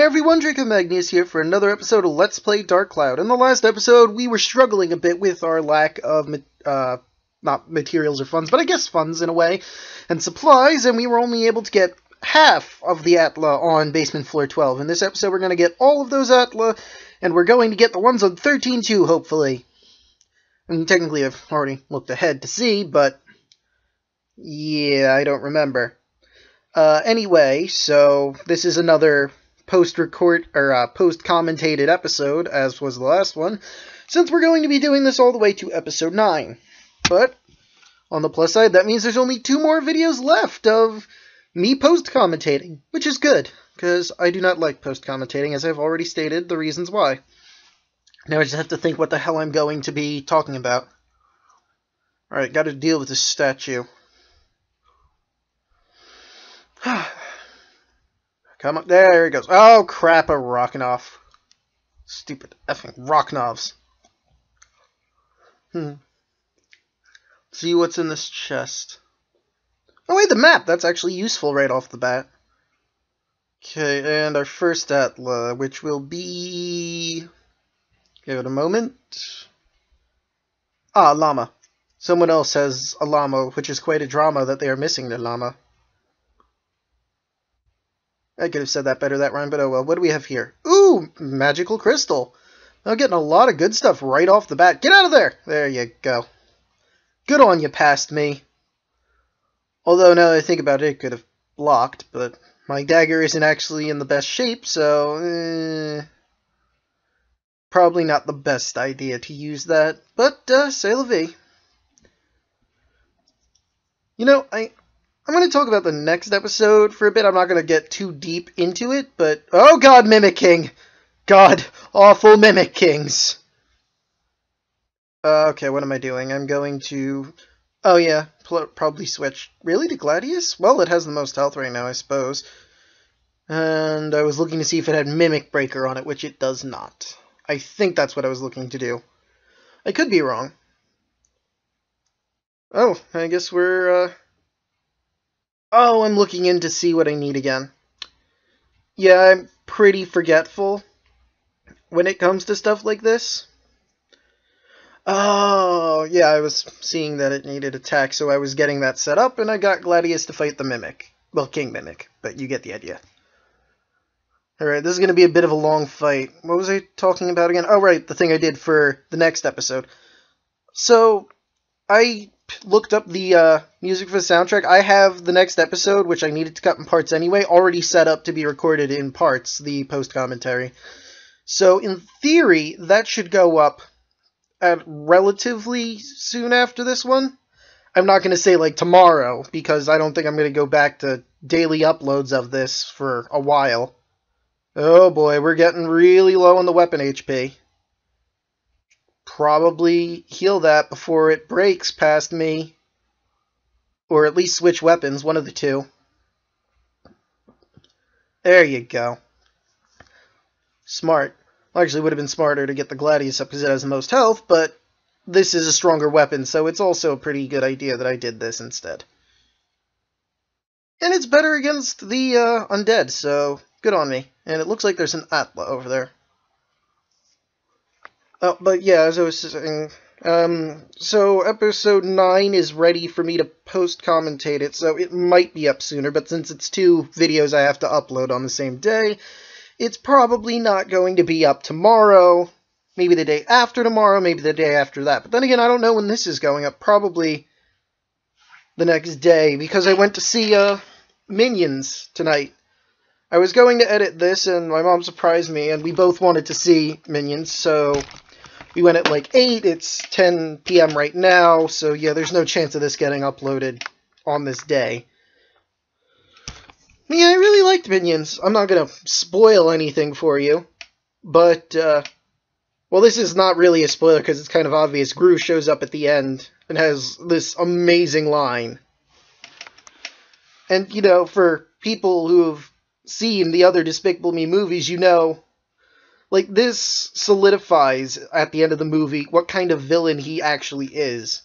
everyone, Draco Magnius here for another episode of Let's Play Dark Cloud. In the last episode, we were struggling a bit with our lack of, not materials or funds, but I guess funds in a way, and supplies, and we were only able to get half of the Atla on basement floor 12. In this episode, we're going to get all of those Atla, and we're going to get the ones on 13 too, hopefully. And technically, I've already looked ahead to see, but yeah, I don't remember. Anyway, so this is another post-commentated episode, as was the last one, since we're going to be doing this all the way to episode 9. But, on the plus side, that means there's only 2 more videos left of me post-commentating, which is good, because I do not like post-commentating, as I've already stated the reasons why. Now I just have to think what the hell I'm going to be talking about. Alright, gotta deal with this statue. Come on, there he goes. Oh crap, a Rockinov. Stupid effing Rockinovs. See what's in this chest. Oh wait, the map! That's actually useful right off the bat. Okay, and our first Atla, which will be... Give it a moment. Ah, llama. Someone else has a llama, which is quite a drama that they are missing their llama. I could have said that better, that rhyme, but oh well. What do we have here? Ooh, magical crystal. I'm getting a lot of good stuff right off the bat. Get out of there! There you go. Good on you, past me. Although, now that I think about it, it could have blocked, but my dagger isn't actually in the best shape, so... probably not the best idea to use that, but, c'est la vie. You know, I'm going to talk about the next episode for a bit. I'm not going to get too deep into it, but... Oh god, mimicking! God, awful Mimic Kings! Okay, what am I doing? I'm going to... Oh yeah, probably switch. Really, to Gladius? Well, it has the most health right now, I suppose. And I was looking to see if it had Mimic Breaker on it, which it does not. I think that's what I was looking to do. I could be wrong. Oh, I guess we're, Oh, I'm looking in to see what I need again. Yeah, I'm pretty forgetful when it comes to stuff like this. Oh, yeah, I was seeing that it needed attack, so I was getting that set up, and I got Gladius to fight the Mimic. Well, King Mimic, but you get the idea. Alright, this is going to be a bit of a long fight. What was I talking about again? Oh, right, the thing I did for the next episode. So, I looked up the music for the soundtrack. I have the next episode, which I needed to cut in parts anyway, already set up to be recorded in parts, the post-commentary. So, in theory, that should go up at relatively soon after this one. I'm not going to say, like, tomorrow, because I don't think I'm going to go back to daily uploads of this for a while. Oh boy, we're getting really low on the weapon HP. Probably heal that before it breaks past me. Or at least switch weapons, one of the two. There you go. Smart. Well, actually, it would have been smarter to get the Gladius up because it has the most health, but this is a stronger weapon, so it's also a pretty good idea that I did this instead. And it's better against the undead, so good on me. And it looks like there's an Atla over there. Oh, but yeah, as I was saying, so episode 9 is ready for me to post-commentate it, so it might be up sooner, but since it's 2 videos I have to upload on the same day, it's probably not going to be up tomorrow, maybe the day after tomorrow, maybe the day after that. But then again, I don't know when this is going up, probably the next day, because I went to see, Minions tonight. I was going to edit this, and my mom surprised me, and we both wanted to see Minions, so we went at like 8, it's 10 p.m. right now, so yeah, there's no chance of this getting uploaded on this day. Yeah, I really liked Minions. I'm not gonna spoil anything for you, but, well, this is not really a spoiler, because it's kind of obvious. Gru shows up at the end, and has this amazing line. And, you know, for people who've seen the other Despicable Me movies, you know, like, this solidifies at the end of the movie what kind of villain he actually is.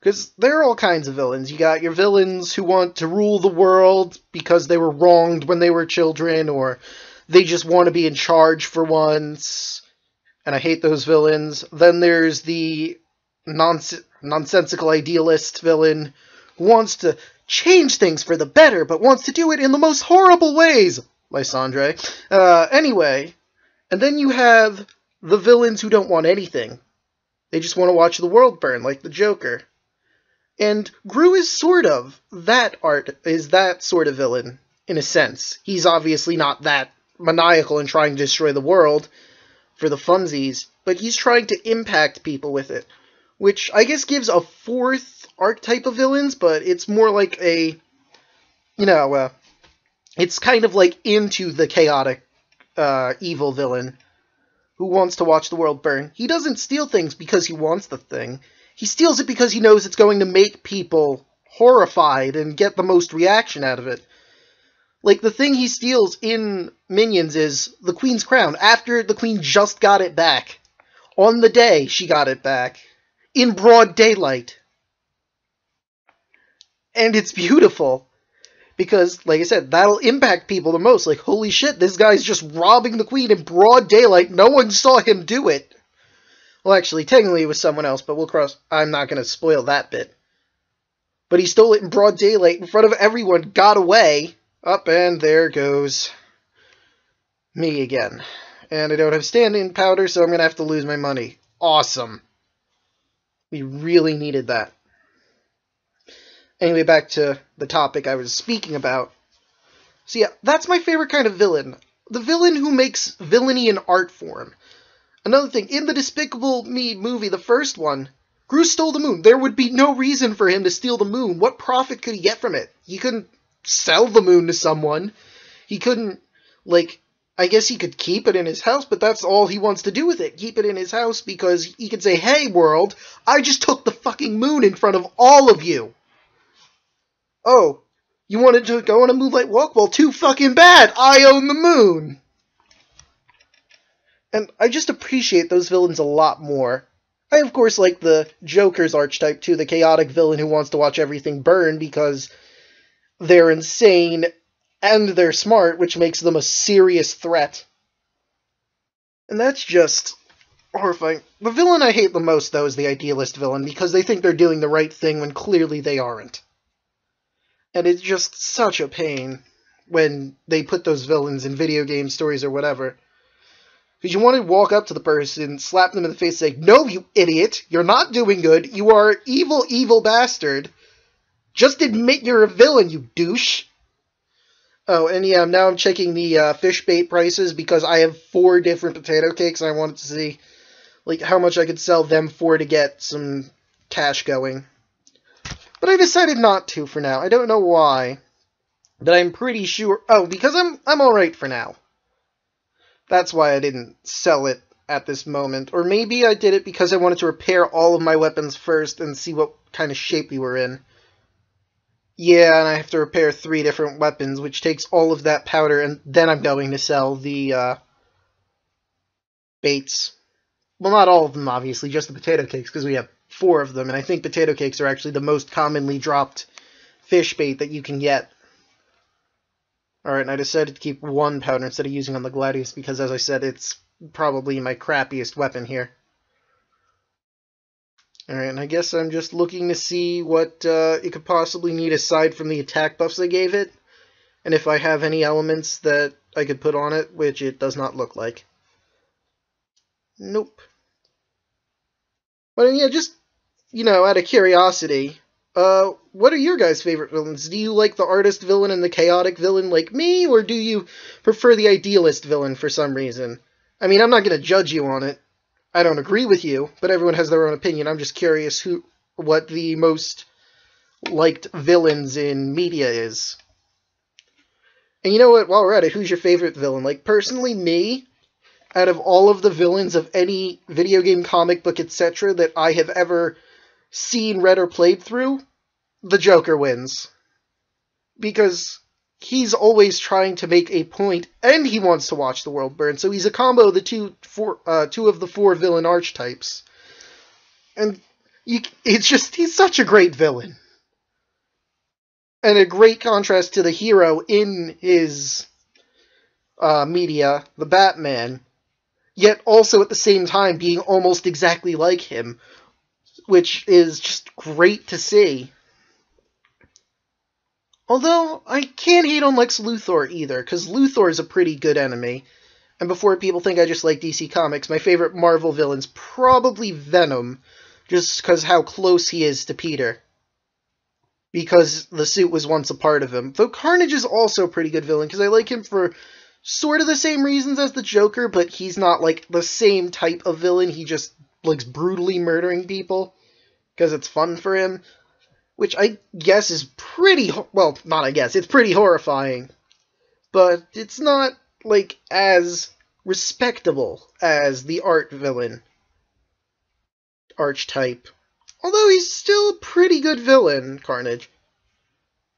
Because there are all kinds of villains. You got your villains who want to rule the world because they were wronged when they were children, or they just want to be in charge for once, and I hate those villains. Then there's the nonsensical idealist villain who wants to change things for the better, but wants to do it in the most horrible ways. Lysandre. Anyway, and then you have the villains who don't want anything. They just want to watch the world burn, like the Joker. And Gru is sort of that sort of villain, in a sense. He's obviously not that maniacal in trying to destroy the world for the funsies, but he's trying to impact people with it, which I guess gives a fourth archetype of villains, but it's more like a, it's kind of like into the chaotic, evil villain who wants to watch the world burn. He doesn't steal things because he wants the thing. He steals it because he knows it's going to make people horrified and get the most reaction out of it. Like, the thing he steals in Minions is the Queen's crown, after the Queen just got it back. On the day she got it back. In broad daylight. And it's beautiful. Because, like I said, that'll impact people the most. Like, holy shit, this guy's just robbing the Queen in broad daylight. No one saw him do it. Well, actually, technically it was someone else, but I'm not going to spoil that bit. But he stole it in broad daylight in front of everyone, got away. Up, and there goes me again. And I don't have stand-in powder, so I'm going to have to lose my money. Awesome. We really needed that. Anyway, back to the topic I was speaking about. So yeah, that's my favorite kind of villain. The villain who makes villainy an art form. Another thing, in the Despicable Me movie, the first one, Gru stole the moon. There would be no reason for him to steal the moon. What profit could he get from it? He couldn't sell the moon to someone. He couldn't, I guess he could keep it in his house, but that's all he wants to do with it. Keep it in his house because he could say, hey, world, I just took the fucking moon in front of all of you. Oh, you wanted to go on a moonlight walk? Well, too fucking bad. I own the moon. And I just appreciate those villains a lot more. I, of course, like the Joker's archetype, too, the chaotic villain who wants to watch everything burn because they're insane and they're smart, which makes them a serious threat. And that's just horrifying. The villain I hate the most, though, is the idealist villain, because they think they're doing the right thing when clearly they aren't. And it's just such a pain when they put those villains in video game stories or whatever. Because you want to walk up to the person, slap them in the face, and say, no, you idiot, you're not doing good, you are an evil, evil bastard. Just admit you're a villain, you douche. Oh, and yeah, now I'm checking the fish bait prices because I have 4 different potato cakes and I wanted to see how much I could sell them for to get some cash going. But I decided not to for now. I don't know why. But I'm pretty sure... Oh, because I'm alright for now. That's why I didn't sell it at this moment. Or maybe I did it because I wanted to repair all of my weapons first and see what kind of shape we were in. Yeah, and I have to repair 3 different weapons, which takes all of that powder, and then I'm going to sell the baits. Well, not all of them, obviously, just the potato cakes, because we have 4 of them, and I think potato cakes are actually the most commonly dropped fish bait that you can get. Alright, and I decided to keep 1 powder instead of using on the Gladius, because, as I said, it's probably my crappiest weapon here. Alright, and I guess I'm just looking to see what it could possibly need aside from the attack buffs I gave it, and if I have any elements that I could put on it, which it does not look like. Nope. But yeah, just, out of curiosity, what are your guys' favorite villains? Do you like the artist villain and the chaotic villain like me, or do you prefer the idealist villain for some reason? I mean, I'm not going to judge you on it. I don't agree with you, but everyone has their own opinion. I'm just curious what the most liked villains in media is. And you know what, while we're at it, who's your favorite villain? Personally, me, out of all of the villains of any video game, comic book, etc. that I have ever seen, read, or played through, the Joker wins. Because he's always trying to make a point, and he wants to watch the world burn, so he's a combo of the two of the 4 villain archetypes. And he's such a great villain. And a great contrast to the hero in his media, the Batman, yet also at the same time being almost exactly like him, which is just great to see. Although, I can't hate on Lex Luthor either, because Luthor is a pretty good enemy. And before people think I just like DC Comics, my favorite Marvel villain's probably Venom, just because how close he is to Peter. Because the suit was once a part of him. Though Carnage is also a pretty good villain, because I like him for sort of the same reasons as the Joker, but he's not, like, the same type of villain. He just likes brutally murdering people, because it's fun for him. Which I guess is pretty, well, not I guess, it's pretty horrifying. But it's not, like, as respectable as the art villain archetype. Although he's still a pretty good villain, Carnage.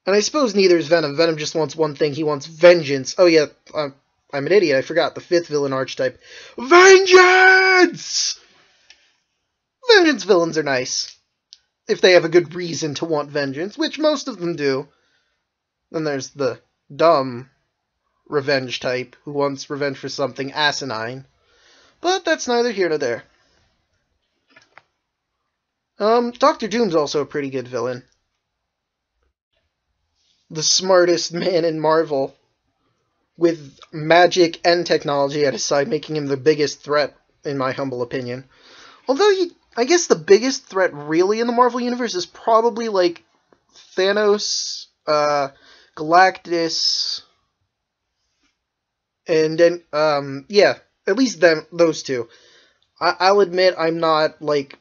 And I suppose neither is Venom. Venom just wants one thing, he wants vengeance. Oh yeah, I'm an idiot, I forgot the fifth villain archetype. Vengeance! Vengeance villains are nice. If they have a good reason to want vengeance, which most of them do. Then there's the dumb revenge type, who wants revenge for something asinine. But that's neither here nor there. Doctor Doom's also a pretty good villain. The smartest man in Marvel, with magic and technology at his side, making him the biggest threat, in my humble opinion. Although, I guess the biggest threat really in the Marvel Universe is probably, like, Thanos, Galactus, and then, yeah, at least those two. I'll admit I'm not, like,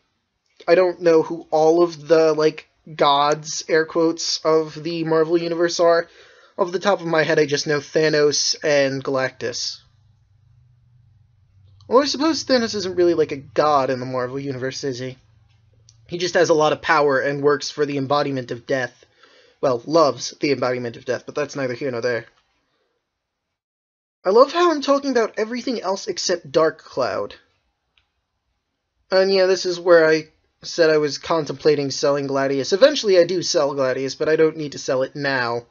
I don't know who all of the, like, gods, air quotes, of the Marvel Universe are. Off the top of my head, I just know Thanos and Galactus. Well, I suppose Thanos isn't really like a god in the Marvel Universe, is he? He just has a lot of power and works for the embodiment of death. Well, loves the embodiment of death, but that's neither here nor there. I love how I'm talking about everything else except Dark Cloud. And yeah, this is where I said I was contemplating selling Gladius. Eventually I do sell Gladius, but I don't need to sell it now.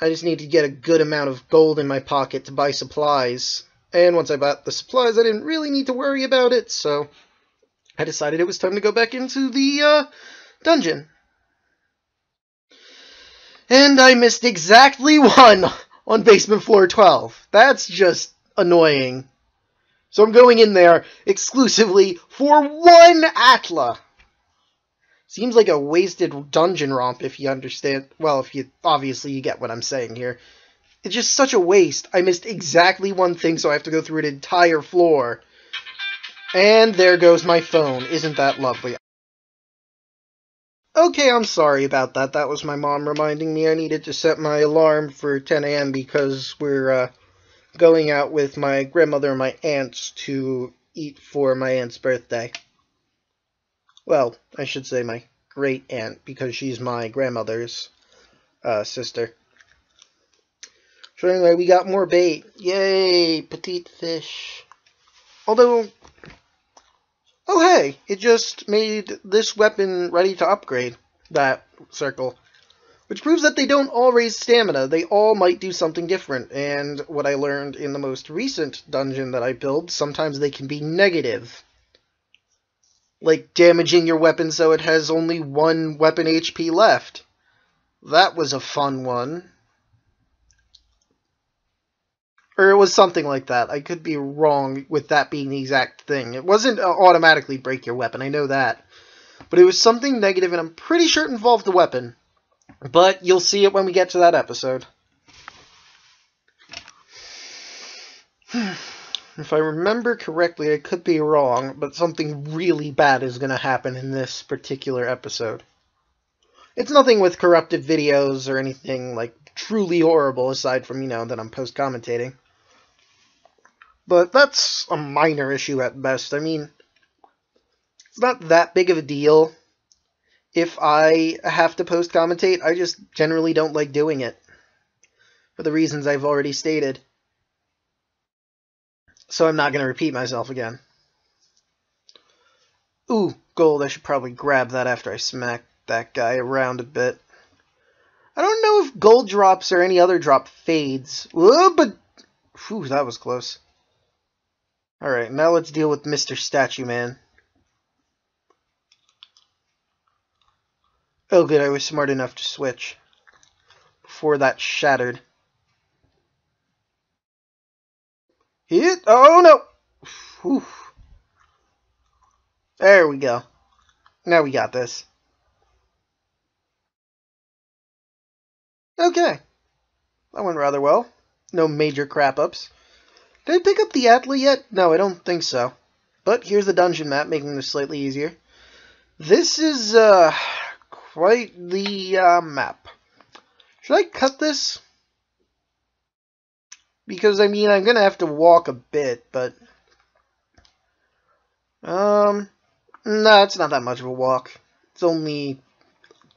I just need to get a good amount of gold in my pocket to buy supplies. And once I bought the supplies, I didn't really need to worry about it, so I decided it was time to go back into the dungeon. And I missed exactly one on basement floor 12. That's just annoying. So I'm going in there exclusively for one Atla. Seems like a wasted dungeon romp if you understand. Well, if you obviously you get what I'm saying here. It's just such a waste. I missed exactly one thing, so I have to go through an entire floor. And there goes my phone. Isn't that lovely? Okay, I'm sorry about that. That was my mom reminding me I needed to set my alarm for 10 a.m. because we're going out with my grandmother and my aunts to eat for my aunt's birthday. Well, I should say my great aunt, because she's my grandmother's sister. So anyway, we got more bait. Yay, petite fish. Although, oh hey, it just made this weapon ready to upgrade, that circle. Which proves that they don't all raise stamina, they all might do something different, and what I learned in the most recent dungeon that I built, sometimes they can be negative. Like damaging your weapon so it has only one weapon HP left. That was a fun one. Or it was something like that. I could be wrong with that being the exact thing. It wasn't automatically break your weapon, I know that. But it was something negative, and I'm pretty sure it involved the weapon. But you'll see it when we get to that episode. If I remember correctly, I could be wrong, but something really bad is going to happen in this particular episode. It's nothing with corrupted videos or anything, like, truly horrible, aside from, that I'm post-commentating. But that's a minor issue at best. I mean, it's not that big of a deal. If I have to post-commentate, I just generally don't like doing it. For the reasons I've already stated. So I'm not going to repeat myself again. Ooh, gold. I should probably grab that after I smack that guy around a bit. I don't know if gold drops or any other drop fades. But... Whew, that was close. Alright, now let's deal with Mr. Statue Man. Oh good, I was smart enough to switch before that shattered. Hit! Oh no! Whew. There we go. Now we got this. Okay. That went rather well. No major crap-ups. Did I pick up the Atla yet? No, I don't think so. But here's the dungeon map, making this slightly easier. This is, quite the, map. Should I cut this? Because, I mean, I'm gonna have to walk a bit, but... No, it's not that much of a walk. It's only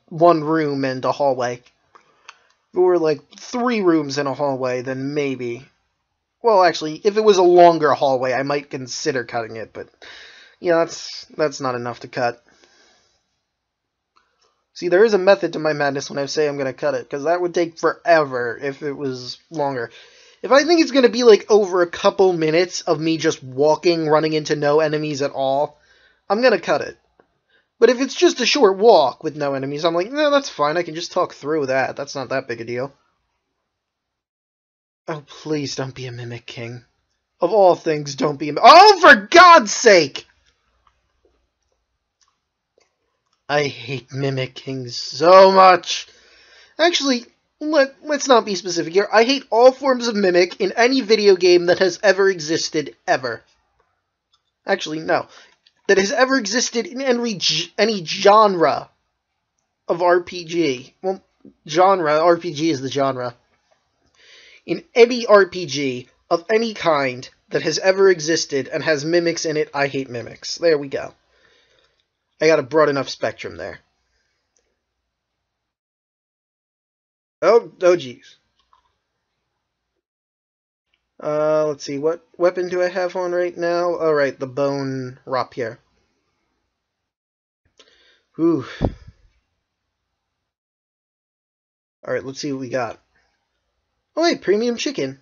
one room and a hallway. If it were, like, 3 rooms and a hallway, then maybe... Well, actually, if it was a longer hallway, I might consider cutting it, but... Yeah, that's not enough to cut. See, there is a method to my madness when I say I'm going to cut it, because that would take forever if it was longer. If I think it's going to be, like, over a couple minutes of me just walking, running into no enemies at all, I'm going to cut it. But if it's just a short walk with no enemies, I'm like, no, that's fine, I can just talk through that. That's not that big a deal. Oh, please don't be a Mimic King. Of all things, don't be a... Oh, for God's sake! I hate Mimic Kings so much. Actually, let's not be specific here. I hate all forms of Mimic in any video game that has ever existed, ever. Actually, no. That has ever existed in any genre of RPG. Well, genre, RPG is the genre. In any RPG of any kind that has ever existed and has mimics in it, I hate mimics. There we go. I got a broad enough spectrum there. Oh geez. Let's see, what weapon do I have on right now? Oh, right, the bone rapier. Whew. Alright, let's see what we got. Oh wait, premium chicken.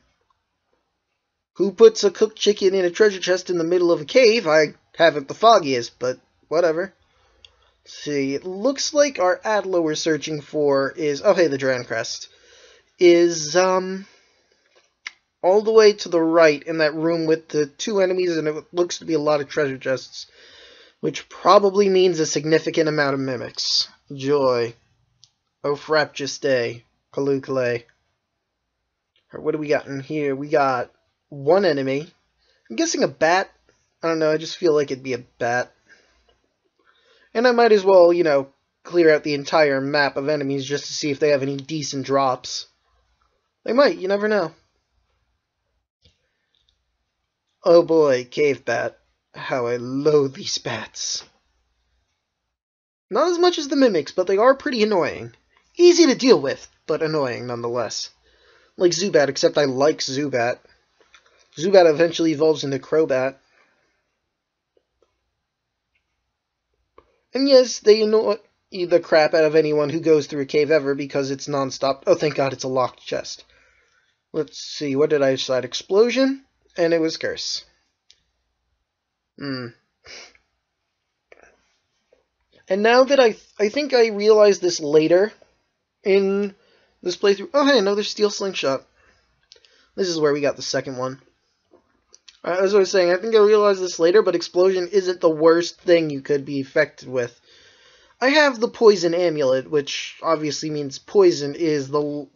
Who puts a cooked chicken in a treasure chest in the middle of a cave? I haven't the foggiest, but whatever. Let's see, it looks like our Atla we're searching for is... Oh hey, the Dran Crest. Is, all the way to the right in that room with the 2 enemies, and it looks to be a lot of treasure chests. Which probably means a significant amount of mimics. Joy. Oh fraptious day. Kalukale. What do we got in here? We got 1 enemy. I'm guessing a bat. I don't know, I just feel like it'd be a bat. And I might as well, you know, clear out the entire map of enemies just to see if they have any decent drops. They might, you never know. Oh boy, cave bat. How I loathe these bats. Not as much as the mimics, but they are pretty annoying. Easy to deal with, but annoying nonetheless. Like Zubat, except I like Zubat. Zubat eventually evolves into Crobat. And yes, they annoy the crap out of anyone who goes through a cave ever because it's non-stop. Oh, thank God, it's a locked chest. Let's see, what did I decide? Explosion? And it was Curse. And now that I think I realized this later in this playthrough. Oh, hey, another steel slingshot. This is where we got the second one. As I was saying, I think I realized this later, but explosion isn't the worst thing you could be affected with. I have the poison amulet, which obviously means poison is the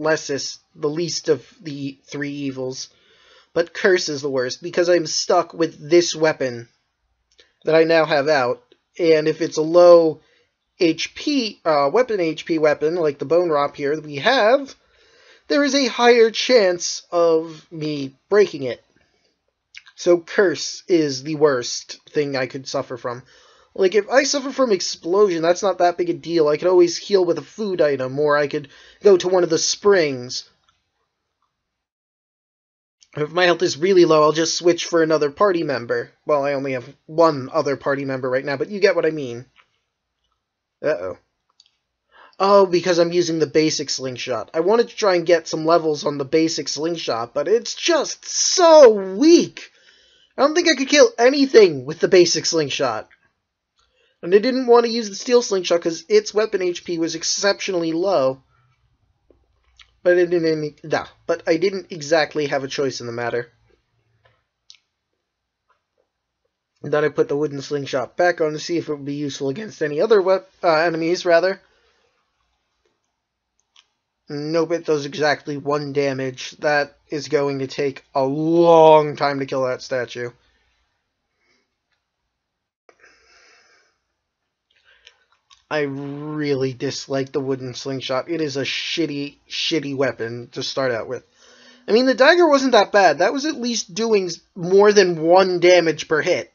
least of the 3 evils. But curse is the worst, because I'm stuck with this weapon that I now have out. And if it's a low HP, weapon, like the bone rapier that we have, there is a higher chance of me breaking it. So curse is the worst thing I could suffer from. Like, if I suffer from explosion, that's not that big a deal. I could always heal with a food item, or I could go to one of the springs. If my health is really low, I'll just switch for another party member. Well, I only have 1 other party member right now, but you get what I mean. Uh-oh. Oh, because I'm using the basic slingshot. I wanted to try and get some levels on the basic slingshot, but it's just so weak. I don't think I could kill anything with the basic slingshot. And I didn't want to use the steel slingshot because its weapon HP was exceptionally low. But I didn't exactly have a choice in the matter. And then I put the wooden slingshot back on to see if it would be useful against any other enemies, rather. Nope, it does exactly 1 damage. That is going to take a long time to kill that statue. I really dislike the wooden slingshot. It is a shitty, shitty weapon to start out with. I mean, the dagger wasn't that bad. That was at least doing more than 1 damage per hit.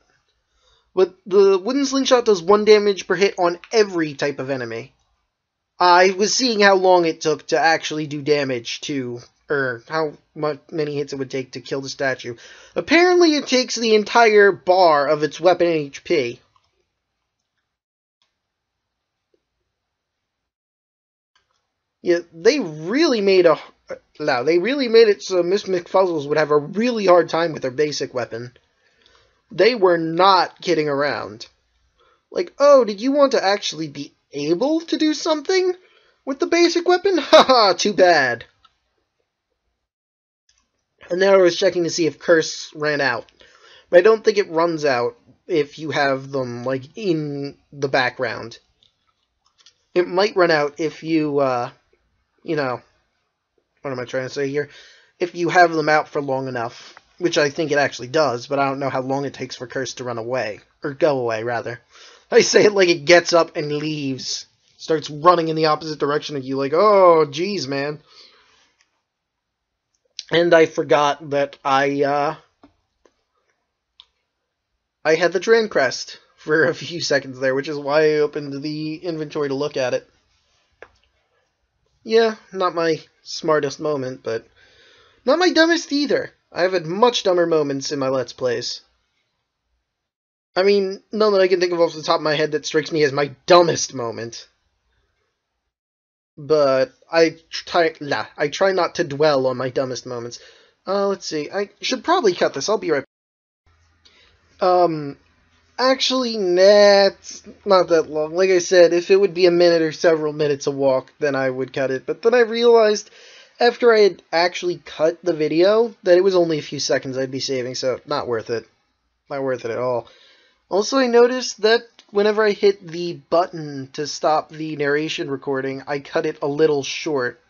But the wooden slingshot does 1 damage per hit on every type of enemy. I was seeing how long it took to actually do damage to, or how many hits it would take to kill the statue. Apparently it takes the entire bar of its weapon HP. Yeah, they really made it so Miss McFuzzles would have a really hard time with her basic weapon. They were not kidding around. Like, oh, did you want to actually be able to do something with the basic weapon? Haha, too bad. And now I was checking to see if Curse ran out. But I don't think it runs out if you have them, like, in the background. It might run out if you, you know, what am I trying to say here? If you have them out for long enough. Which I think it actually does, but I don't know how long it takes for Curse to run away. Or go away, rather. I say it like it gets up and leaves. Starts running in the opposite direction of you, like, oh, geez, man. And I forgot that I had the Drain Crest for a few seconds there, which is why I opened the inventory to look at it. Yeah, not my smartest moment, but not my dumbest either. I've had much dumber moments in my Let's Plays. I mean, none that I can think of off the top of my head that strikes me as my dumbest moment. But I try not to dwell on my dumbest moments. Let's see. I should probably cut this. I'll be right back. Actually, nah, it's not that long. Like I said, if it would be a minute or several minutes a walk, then I would cut it. But then I realized, after I had actually cut the video, that it was only a few seconds I'd be saving, so not worth it. Not worth it at all. Also, I noticed that whenever I hit the button to stop the narration recording, I cut it a little short.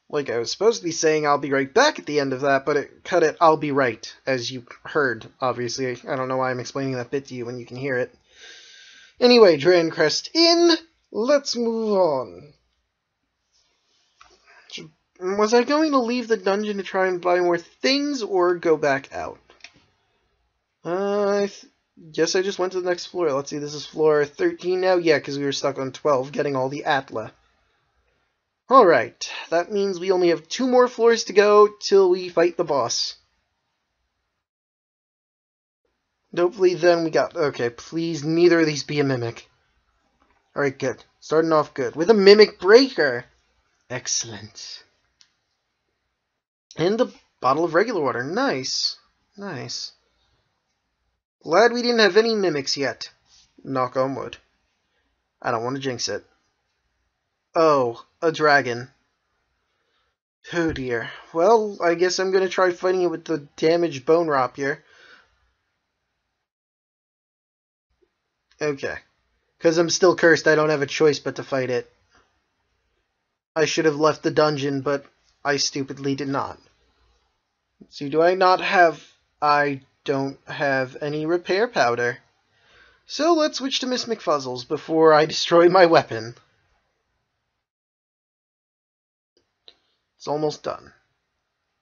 Like I was supposed to be saying I'll be right back at the end of that, but it cut it I'll be right, as you heard, obviously. I don't know why I'm explaining that bit to you when you can hear it. Anyway, Drain Crest in. Let's move on. Was I going to leave the dungeon to try and buy more things, or go back out? I guess I just went to the next floor. Let's see, this is floor 13 now? Yeah, because we were stuck on 12, getting all the Atla. Alright, that means we only have 2 more floors to go till we fight the boss. Hopefully then we got... Okay, please, neither of these be a mimic. Alright, good. Starting off good. With a mimic breaker! Excellent. And a bottle of regular water. Nice. Nice. Glad we didn't have any mimics yet. Knock on wood. I don't want to jinx it. Oh, a dragon. Oh dear. Well, I guess I'm going to try fighting it with the damaged bone rapier. Okay. Because I'm still cursed, I don't have a choice but to fight it. I should have left the dungeon, but I stupidly did not. Let's see, do I not have... I don't have any repair powder. So let's switch to Miss McFuzzles before I destroy my weapon. It's almost done.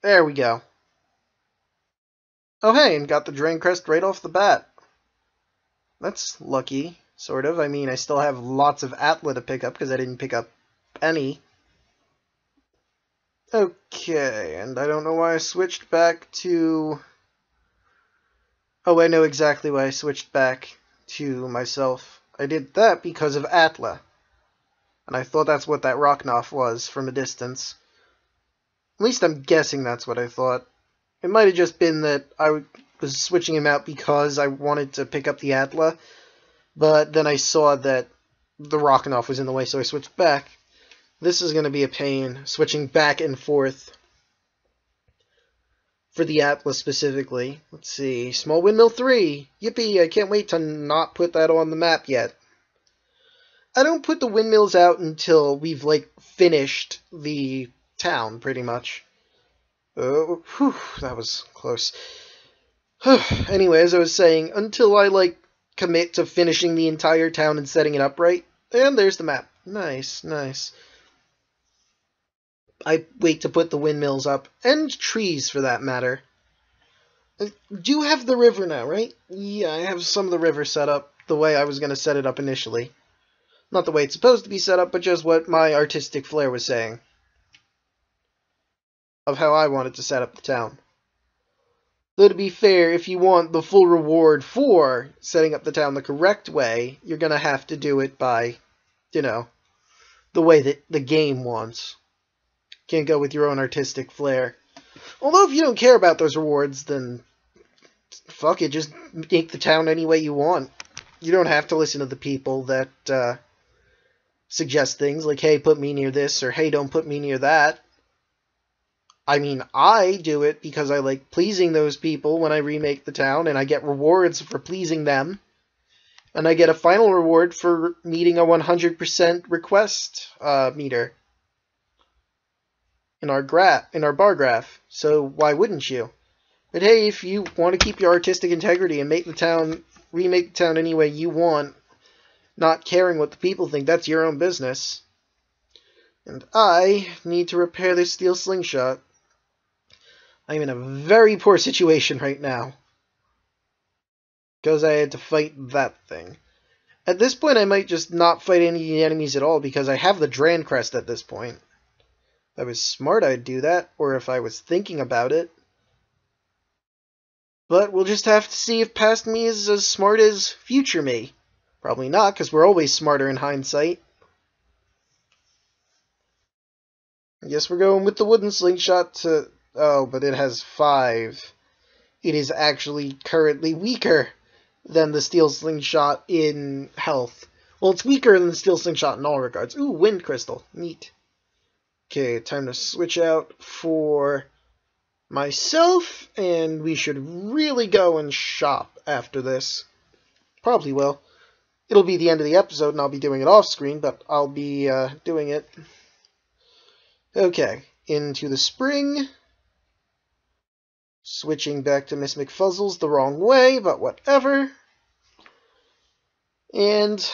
There we go. Oh hey, and got the Drain Crest right off the bat. That's lucky, sort of. I mean, I still have lots of Atla to pick up because I didn't pick up any. Okay, and I don't know why I switched back to... Oh, I know exactly why I switched back to myself. I did that because of Atla. And I thought that's what that Rockknopf was from a distance. At least I'm guessing that's what I thought. It might have just been that I was switching him out because I wanted to pick up the Atla, but then I saw that the Rockknopf was in the way, so I switched back. This is going to be a pain, switching back and forth for the Atlas specifically. Let's see, Small Windmill 3! Yippee, I can't wait to not put that on the map yet. I don't put the windmills out until we've, finished the town, pretty much. Oh, whew, that was close. Anyway, as I was saying, until I, commit to finishing the entire town and setting it up right. And there's the map. Nice, nice. I wait to put the windmills up, and trees for that matter. I do have the river now, right? Yeah, I have some of the river set up the way I was going to set it up initially. Not the way it's supposed to be set up, but just what my artistic flair was saying. Of how I wanted to set up the town. Though to be fair, if you want the full reward for setting up the town the correct way, you're going to have to do it by, the way that the game wants. Can't go with your own artistic flair. Although if you don't care about those rewards, then fuck it, just make the town any way you want. You don't have to listen to the people that suggest things like, hey, put me near this, or hey, don't put me near that. I mean, I do it because I like pleasing those people when I remake the town, and I get rewards for pleasing them. And I get a final reward for meeting a 100% request meter in our bar graph. So why wouldn't you? But hey, if you want to keep your artistic integrity and remake the town any way you want, not caring what the people think, that's your own business. And I need to repair this steel slingshot. I'm in a very poor situation right now. Because I had to fight that thing. At this point, I might just not fight any enemies at all, because I have the Dran Crest at this point. If I was smart, I'd do that, or if I was thinking about it. But we'll just have to see if past me is as smart as future me. Probably not, because we're always smarter in hindsight. I guess we're going with the wooden slingshot to... Oh, but it has 5. It is actually currently weaker than the steel slingshot in health. Well, it's weaker than the steel slingshot in all regards. Ooh, wind crystal. Neat. Okay, time to switch out for myself, and we should really go and shop after this. Probably will. It'll be the end of the episode, and I'll be doing it off screen, but I'll be doing it. Okay, into the spring. Switching back to Miss McFuzzles the wrong way, but whatever. And,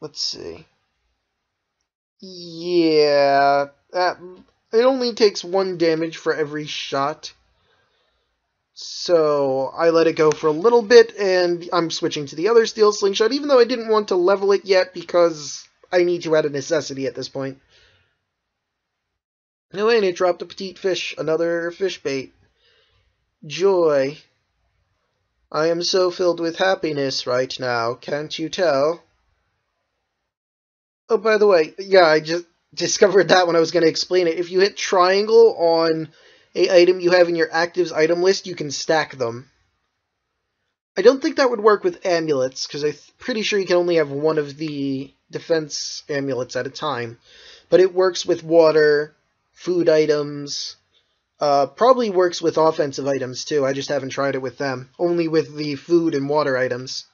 let's see. Yeah, it only takes 1 damage for every shot. So, I let it go for a little bit, and I'm switching to the other steel slingshot, even though I didn't want to level it yet, because I need to out of necessity at this point. No, and it dropped a petite fish, another fish bait. Joy. I am so filled with happiness right now, can't you tell? Oh, by the way, yeah, I just discovered that when I was going to explain it. If you hit triangle on an item you have in your actives item list, you can stack them. I don't think that would work with amulets, because I'm pretty sure you can only have one of the defense amulets at a time. But it works with water, food items... probably works with offensive items, too. I just haven't tried it with them. Only with the food and water items.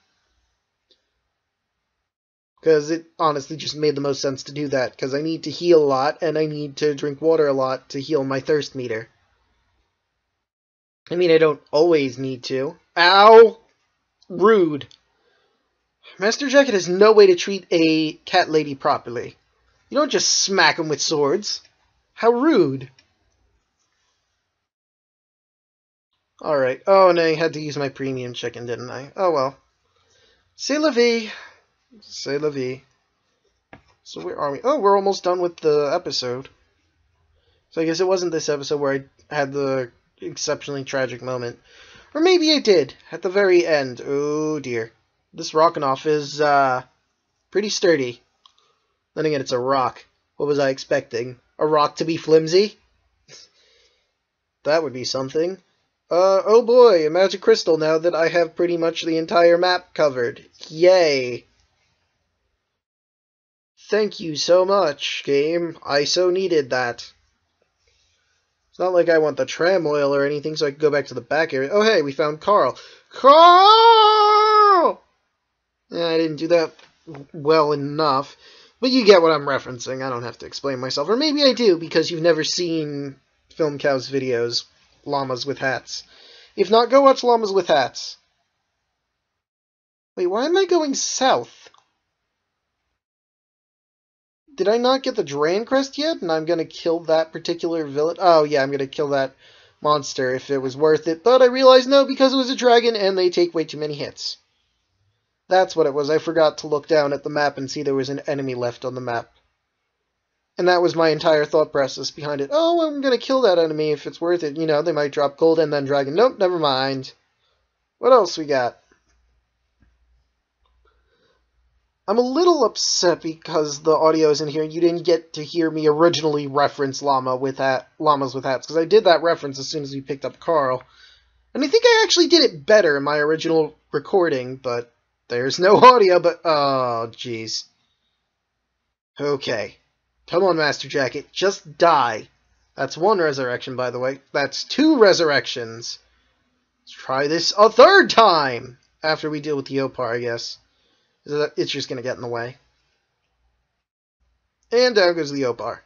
Because it honestly just made the most sense to do that. Because I need to heal a lot, and I need to drink water a lot to heal my thirst meter. I mean, I don't always need to. Ow! Rude. Master Jacket has no way to treat a cat lady properly. You don't just smack him with swords. How rude. Alright. Oh, and I had to use my premium chicken, didn't I? Oh, well. C'est la vie. C'est la vie. So where are we? Oh, we're almost done with the episode. So I guess it wasn't this episode where I had the exceptionally tragic moment. Or maybe I did, at the very end. Oh, dear. This Rockknopf is, pretty sturdy. Then again, it's a rock. What was I expecting? A rock to be flimsy? That would be something. Oh boy, a magic crystal now that I have pretty much the entire map covered. Yay! Thank you so much, game. I so needed that. It's not like I want the tram oil or anything, so I can go back to the back area. Oh hey, we found Carl. Carl! Yeah, I didn't do that well enough. But you get what I'm referencing. I don't have to explain myself. Or maybe I do, because you've never seen Film Cow's videos. Llamas with hats. If not, go watch Llamas with Hats. Wait, why am I going south? Did I not get the Dragon Crest yet? And I'm gonna kill that particular villain? Oh, yeah, I'm gonna kill that monster if it was worth it. But I realized no, because it was a dragon and they take way too many hits. That's what it was. I forgot to look down at the map and see there was an enemy left on the map. And that was my entire thought process behind it. Oh, I'm gonna kill that enemy if it's worth it. You know, they might drop gold and then dragon. Nope, never mind. What else we got? I'm a little upset because the audio isn't here. You didn't get to hear me originally reference Llamas with Hats, because I did that reference as soon as we picked up Carl. And I think I actually did it better in my original recording, but there's no audio, but oh, jeez. Okay. Come on, Master Jacket, just die. That's one resurrection, by the way. That's 2 resurrections. Let's try this a 3rd time! After we deal with the Opar, I guess. It's just gonna get in the way. And down goes the Opar.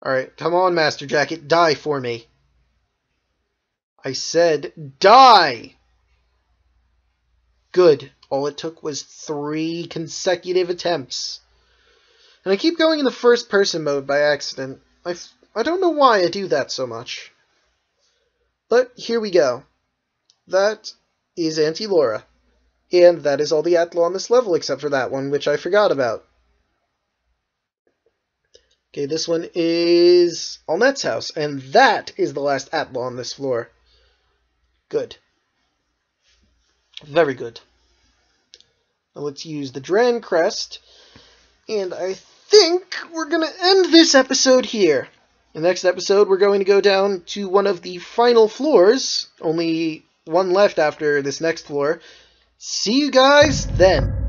Alright, come on, Master Jacket, die for me. I said, die! Good. All it took was 3 consecutive attempts. And I keep going in the first-person mode by accident. I don't know why I do that so much. But here we go. That is Auntie Laura. And that is all the Atla on this level, except for that one, which I forgot about. Okay, this one is Allnet's house, and that is the last Atla on this floor. Good. Very good. Now let's use the Dran Crest, and I think we're going to end this episode here. In the next episode, we're going to go down to one of the final floors, only one left after this next floor. See you guys then.